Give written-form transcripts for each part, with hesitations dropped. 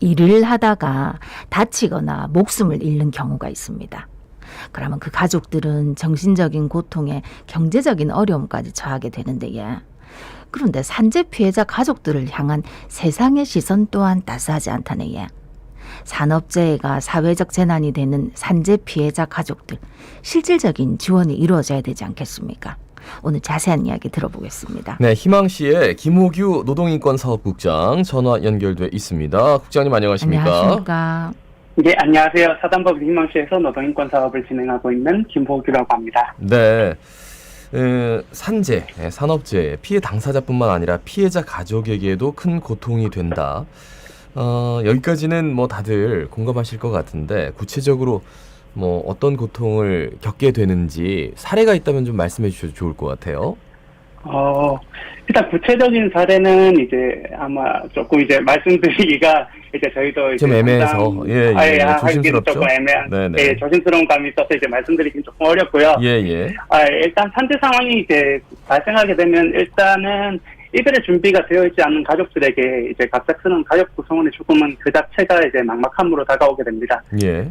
일을 하다가 다치거나 목숨을 잃는 경우가 있습니다. 그러면 그 가족들은 정신적인 고통에 경제적인 어려움까지 처하게 되는데요. 그런데 산재 피해자 가족들을 향한 세상의 시선 또한 따스하지 않다네요. 산업재해가 사회적 재난이 되는 산재 피해자 가족들, 실질적인 지원이 이루어져야 되지 않겠습니까? 오늘 자세한 이야기 들어보겠습니다. 네, 희망시의 김호규 노동인권사업국장 전화 연결돼 있습니다. 국장님 안녕하십니까? 안녕하십니까? 네, 안녕하세요. 사단법 희망시에서 노동인권 사업을 진행하고 있는 김호규라고 합니다. 네, 산재, 산업재해, 피해 당사자뿐만 아니라 피해자 가족에게도 큰 고통이 된다. 여기까지는 뭐 다들 공감하실 것 같은데 구체적으로 뭐 어떤 고통을 겪게 되는지 사례가 있다면 좀 말씀해 주셔도 좋을 것 같아요. 일단 구체적인 사례는 이제 아마 조금 이제 말씀드리기가 이제 저희도 좀 이제 애매해서 하기도 조금 애매한, 예, 조심스러운 감이 있어서 이제 말씀드리기는 조금 어렵고요. 일단 산재 상황이 이제 발생하게 되면 일단은 이별의 준비가 되어 있지 않은 가족들에게 이제 갑작스러운 가족 구성원의 죽음은 그 자체가 이제 막막함으로 다가오게 됩니다.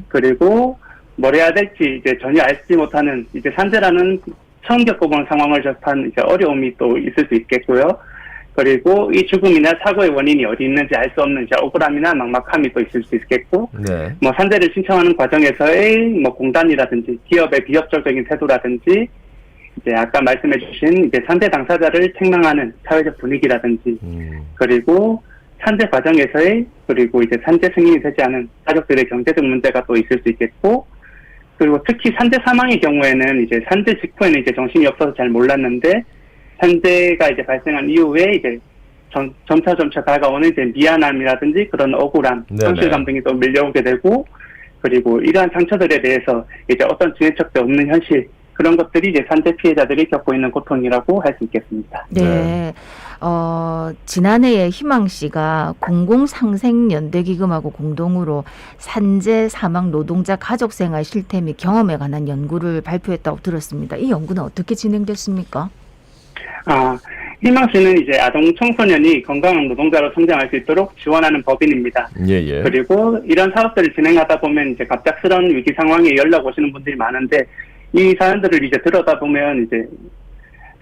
그리고 뭘 해야 될지 이제 전혀 알지 못하는 이제 산재라는 처음 겪어본 상황을 접한 이제 어려움이 또 있을 수 있겠고요. 그리고 이 죽음이나 사고의 원인이 어디 있는지 알 수 없는 이제 억울함이나 막막함이 또 있을 수 있겠고, 뭐 산재를 신청하는 과정에서의 뭐 공단이라든지 기업의 비협조적인 태도라든지, 이제 아까 말씀해주신 이제 산재 당사자를 책망하는 사회적 분위기라든지, 그리고 산재 과정에서의 그리고 이제 산재 승인이 되지 않은 가족들의 경제적 문제가 또 있을 수 있겠고, 그리고 특히 산재 사망의 경우에는 이제 산재 직후에는 이제 정신이 없어서 잘 몰랐는데 산재가 이제 발생한 이후에 이제 점차 다가오는 이제 미안함이라든지 그런 억울함, 상실감 등이 또 밀려오게 되고, 그리고 이러한 상처들에 대해서 이제 어떤 지내척도 없는 현실, 그런 것들이 이제 산재 피해자들이 겪고 있는 고통이라고 할 수 있겠습니다. 네. 지난해에 희망씨가 공공상생연대기금하고 공동으로 산재 사망 노동자 가족생활 실태 및 경험에 관한 연구를 발표했다고 들었습니다. 이 연구는 어떻게 진행됐습니까? 희망씨는 이제 아동 청소년이 건강한 노동자로 성장할 수 있도록 지원하는 법인입니다. 그리고 이런 사업들을 진행하다 보면 이제 갑작스러운 위기 상황에 연락 오시는 분들이 많은데 이 사연들을 이제 들여다보면 이제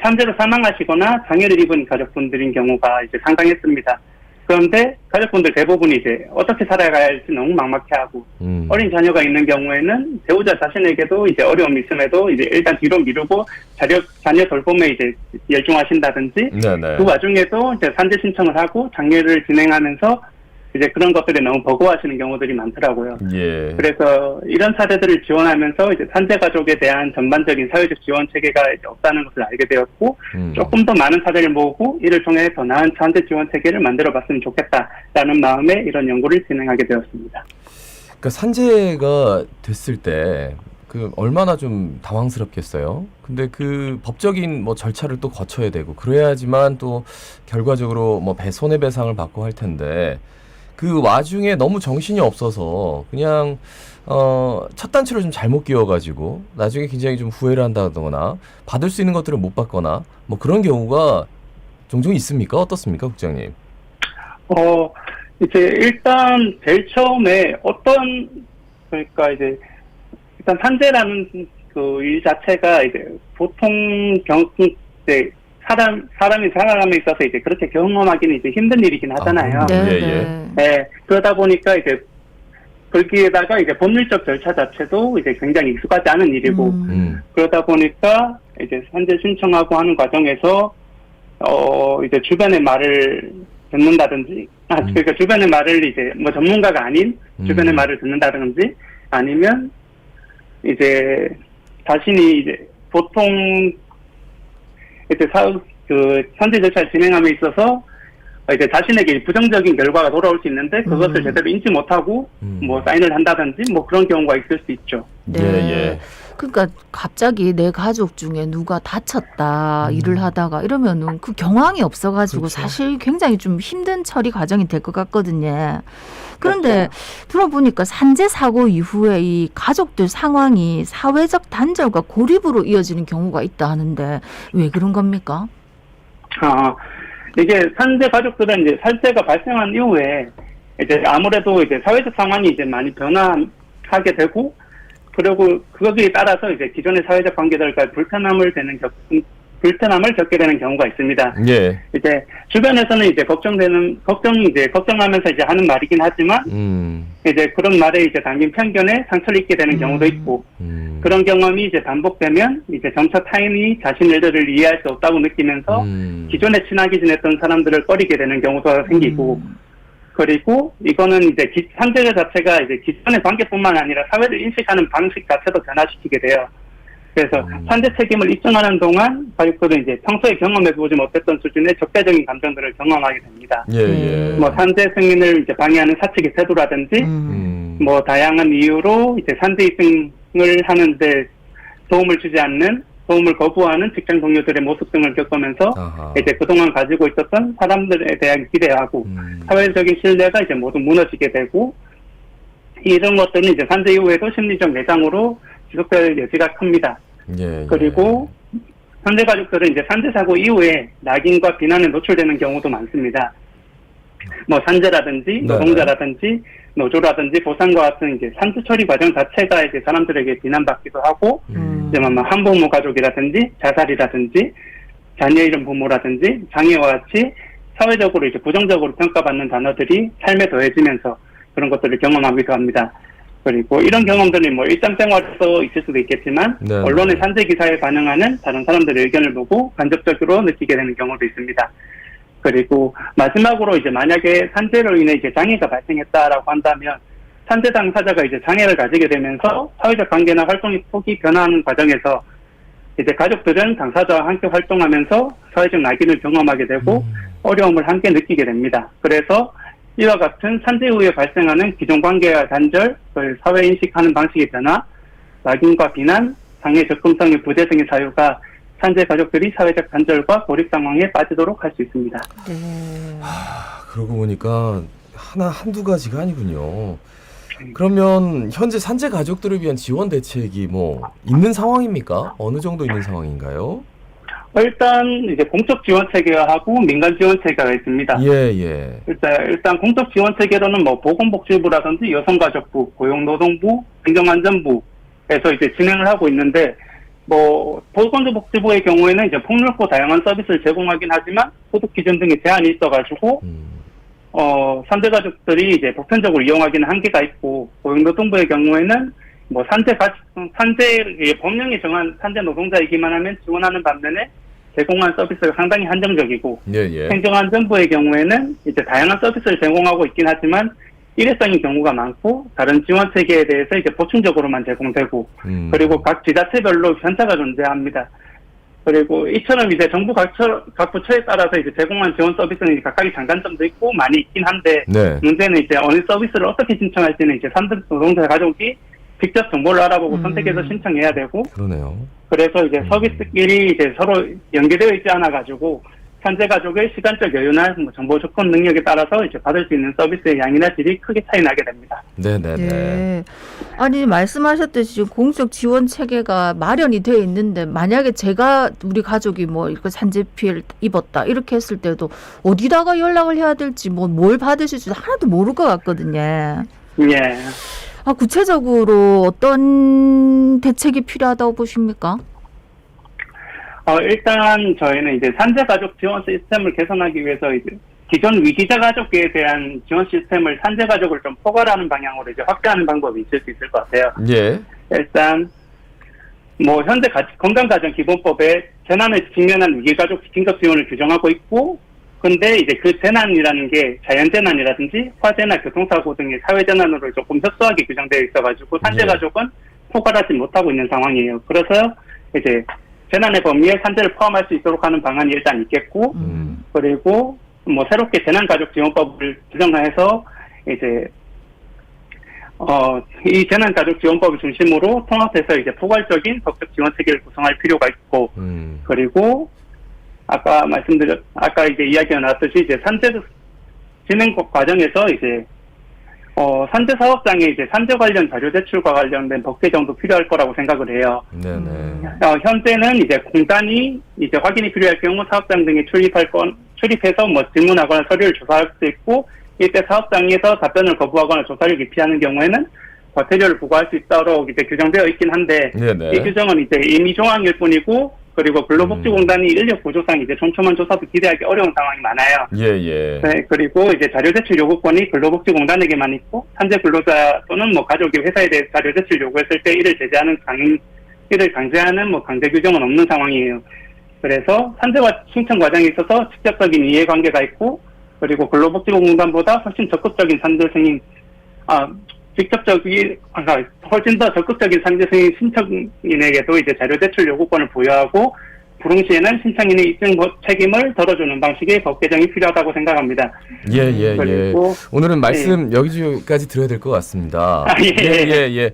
산재로 사망하시거나 장애를 입은 가족분들인 경우가 이제 상당했습니다. 그런데 가족분들 대부분이 이제 어떻게 살아가야 할지 너무 막막해하고, 어린 자녀가 있는 경우에는 배우자 자신에게도 이제 어려움이 있음에도 이제 일단 뒤로 미루고 자녀 돌봄에 이제 열중하신다든지, 그 와중에도 이제 산재 신청을 하고 장례를 진행하면서 이제 그런 것들에 너무 버거워하시는 경우들이 많더라고요. 그래서 이런 사례들을 지원하면서 이제 산재 가족에 대한 전반적인 사회적 지원 체계가 이제 없다는 것을 알게 되었고, 조금 더 많은 사례를 모으고 이를 통해 더 나은 산재 지원 체계를 만들어봤으면 좋겠다라는 마음에 이런 연구를 진행하게 되었습니다. 그러니까 산재가 됐을 때 그 얼마나 좀 당황스럽겠어요. 근데 그 법적인 뭐 절차를 또 거쳐야 되고 그래야지만 또 결과적으로 뭐 손해배상을 받고 할 텐데. 그 와중에 너무 정신이 없어서 그냥 첫 단추를 좀 잘못 끼워가지고 나중에 굉장히 좀 후회를 한다거나 받을 수 있는 것들을 못 받거나 뭐 그런 경우가 종종 있습니까? 어떻습니까, 국장님? 이제 일단 제일 처음에 그러니까 이제 일단 산재라는 그 일 자체가 이제 보통 이제 사람이 살아감에 있어서 이제 그렇게 경험하기는 이제 힘든 일이긴 하잖아요. 그러다 보니까 이제 거기에다가 이제 법률적 절차 자체도 이제 굉장히 익숙하지 않은 일이고, 그러다 보니까 이제 산재 신청하고 하는 과정에서 이제 주변의 말을 듣는다든지, 그러니까 주변의 말을 이제 뭐 전문가가 아닌 주변의 말을 듣는다든지, 아니면 이제 자신이 이제 보통 이제 산재 절차를 진행함에 있어서 이제 자신에게 부정적인 결과가 돌아올 수 있는데 그것을 제대로 인지 못하고 뭐 사인을 한다든지 뭐 그런 경우가 있을 수 있죠. 그러니까 갑자기 내 가족 중에 누가 다쳤다 일을 하다가 이러면은 그 경황이 없어가지고 사실 굉장히 좀 힘든 처리 과정이 될 것 같거든요. 그런데 들어보니까 산재 사고 이후에 이 가족들 상황이 사회적 단절과 고립으로 이어지는 경우가 있다 하는데 왜 그런 겁니까? 이게 산재 가족들은 이제 산재가 발생한 이후에 이제 아무래도 이제 사회적 상황이 이제 많이 변화하게 되고, 그리고 거기에 따라서 이제 기존의 사회적 관계들과 불편함을 겪게 되는 경우가 있습니다. 예. 이제 주변에서는 이제 걱정하면서 이제 하는 말이긴 하지만, 이제 그런 말에 이제 담긴 편견에 상처를 입게 되는 경우도 있고, 그런 경험이 이제 반복되면 이제 점차 타인이 자신들을 이해할 수 없다고 느끼면서 기존에 친하게 지냈던 사람들을 꺼리게 되는 경우도 생기고, 그리고 이거는 이제 산재 자체가 이제 기존의 관계뿐만 아니라 사회를 인식하는 방식 자체도 변화시키게 돼요. 그래서 산재 책임을 입증하는 동안 가족들은 이제 평소에 경험해보지 못했던 수준의 적대적인 감정들을 경험하게 됩니다. 예. 뭐 산재 승인을 이제 방해하는 사측의 태도라든지, 뭐 다양한 이유로 이제 산재 입증을 하는데 도움을 거부하는 직장 동료들의 모습 등을 겪으면서 이제 그동안 가지고 있었던 사람들에 대한 기대하고 사회적인 신뢰가 이제 모두 무너지게 되고, 이런 것들은 이제 산재 이후에도 심리적 내장으로 지속될 여지가 큽니다. 예. 그리고 산재 가족들은 이제 산재 사고 이후에 낙인과 비난에 노출되는 경우도 많습니다. 뭐 산재라든지 노동자라든지 노조라든지 보상과 같은 이제 산재 처리 과정 자체가 이제 사람들에게 비난받기도 하고, 이제 뭐 한부모 가족이라든지 자살이라든지 자녀 잃은 부모라든지 장애와 같이 사회적으로 이제 부정적으로 평가받는 단어들이 삶에 더해지면서 그런 것들을 경험하기도 합니다. 그리고 이런 경험들이 뭐 일상생활에서 있을 수도 있겠지만, 언론의 산재 기사에 반응하는 다른 사람들의 의견을 보고 간접적으로 느끼게 되는 경우도 있습니다. 그리고 마지막으로 이제 만약에 산재로 인해 이제 장애가 발생했다라고 한다면, 산재 당사자가 이제 장애를 가지게 되면서 사회적 관계나 활동의 폭이 변화하는 과정에서 이제 가족들은 당사자와 함께 활동하면서 사회적 낙인을 경험하게 되고 어려움을 함께 느끼게 됩니다. 그래서 이와 같은 산재 이후에 발생하는 기존 관계와 단절, 사회 인식하는 방식의 변화, 낙인과 비난, 장애 접근성의 부재 등의 사유가 산재 가족들이 사회적 단절과 고립 상황에 빠지도록 할 수 있습니다. 그러고 보니까 한두 가지가 아니군요. 그러면 현재 산재 가족들을 위한 지원 대책이 뭐 있는 상황입니까? 어느 정도 있는 상황인가요? 일단 이제 공적 지원 체계하고 민간 지원 체계가 있습니다. 예. 일단 공적 지원 체계로는 뭐 보건복지부라든지 여성가족부, 고용노동부, 행정안전부에서 이제 진행을 하고 있는데, 뭐 보건복지부의 경우에는 이제 폭넓고 다양한 서비스를 제공하긴 하지만 소득 기준 등의 제한이 있어가지고 산재 가족들이 이제 보편적으로 이용하기는 한계가 있고, 고용노동부의 경우에는 뭐 산재의 법령이 정한 산재 노동자이기만 하면 지원하는 반면에 제공한 서비스가 상당히 한정적이고, 행정안전부의 경우에는 이제 다양한 서비스를 제공하고 있긴 하지만 일회성인 경우가 많고, 다른 지원 체계에 대해서 이제 보충적으로만 제공되고, 그리고 각 지자체별로 편차가 존재합니다. 그리고 이처럼 이제 정부 각 부처에 따라서 이제 제공한 지원 서비스는 각각의 장단점도 있고 많이 있긴 한데, 문제는 이제 어느 서비스를 어떻게 신청할지는 이제 산재 노동자 가족이 직접 정보를 알아보고 선택해서 신청해야 되고, 그러네요. 그래서 이제 서비스끼리 이제 서로 연계되어 있지 않아 가지고 산재 가족의 시간적 여유나 뭐 정보 접근 능력에 따라서 이제 받을 수 있는 서비스의 양이나 질이 크게 차이 나게 됩니다. 네. 아니 말씀하셨듯이 지금 공적 지원 체계가 마련이 되어 있는데, 만약에 우리 가족이 뭐 이렇게 산재 피해를 입었다 이렇게 했을 때도 어디다가 연락을 해야 될지 뭘 받으실지 하나도 모를 것 같거든요. 예. 구체적으로 어떤 대책이 필요하다고 보십니까? 일단 저희는 이제 산재 가족 지원 시스템을 개선하기 위해서 이제 기존 위기자 가족에 대한 지원 시스템을 산재 가족을 좀 포괄하는 방향으로 이제 확대하는 방법이 있을 수 있을 것 같아요. 예. 일단 뭐 현재 건강가정기본법에 재난을 직면한 위기가족 긴급 지원을 규정하고 있고, 근데 이제 그 재난이라는 게 자연재난이라든지 화재나 교통사고 등의 사회재난으로 조금 협소하게 규정되어 있어가지고 산재 가족은 포괄하지 못하고 있는 상황이에요. 그래서 이제 재난의 범위에 산재를 포함할 수 있도록 하는 방안이 일단 있겠고, 그리고 뭐 새롭게 재난가족지원법을 규정해서 이제 이 재난가족지원법을 중심으로 통합해서 이제 포괄적인 법적 지원 체계를 구성할 필요가 있고, 그리고 아까 이제 이야기가 나왔듯이 이제 산재 진행 과정에서 이제 산재 사업장에 이제 산재 관련 자료 제출과 관련된 법 개정도 필요할 거라고 생각을 해요. 현재는 이제 공단이 이제 확인이 필요할 경우 사업장 등에 출입해서 뭐 질문하거나 서류를 조사할 수 있고, 이때 사업장에서 답변을 거부하거나 조사를 기피하는 경우에는 과태료를 부과할 수 있도록 이제 규정되어 있긴 한데 네네. 이 규정은 이제 임의 조항일 뿐이고 그리고 근로복지공단이 인력 구조상 이제 촘촘한 조사도 기대하기 어려운 상황이 많아요. 예. 네, 그리고 이제 자료 제출 요구권이 근로복지공단에게만 있고 산재 근로자 또는 뭐 가족이 회사에 대해 자료 제출 요구했을 때 이를 제재하는 이를 강제하는 뭐 강제 규정은 없는 상황이에요. 그래서 산재와 신청 과정에 있어서 직접적인 이해관계가 있고 그리고 근로복지공단보다 훨씬 적극적인 산재 승인 훨씬 더 적극적인 산재 승인 신청인에게도 이제 자료 제출 요구권을 부여하고 불응 시에는 신청인의 입증 책임을 덜어주는 방식의 법 개정이 필요하다고 생각합니다. 예. 그리고, 오늘은 말씀 여기까지 들어야 될 것 같습니다. 예.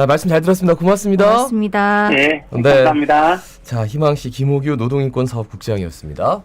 말씀 잘 들었습니다. 고맙습니다. 고맙습니다. 네, 감사합니다. 자, 희망시 김호규 노동인권사업국장이었습니다.